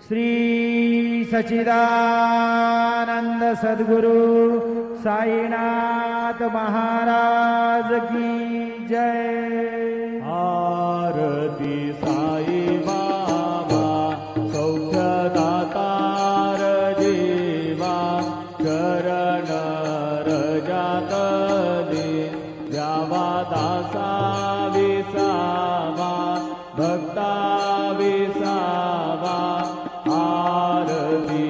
श्री सच्चिदानंद सद्गुरु साईनाथ महाराज की जय। आरती साई बाबा सौख्यदातार जीवा शरण रजातली द्यावा दासा विसावा भक्ता विसावा आरती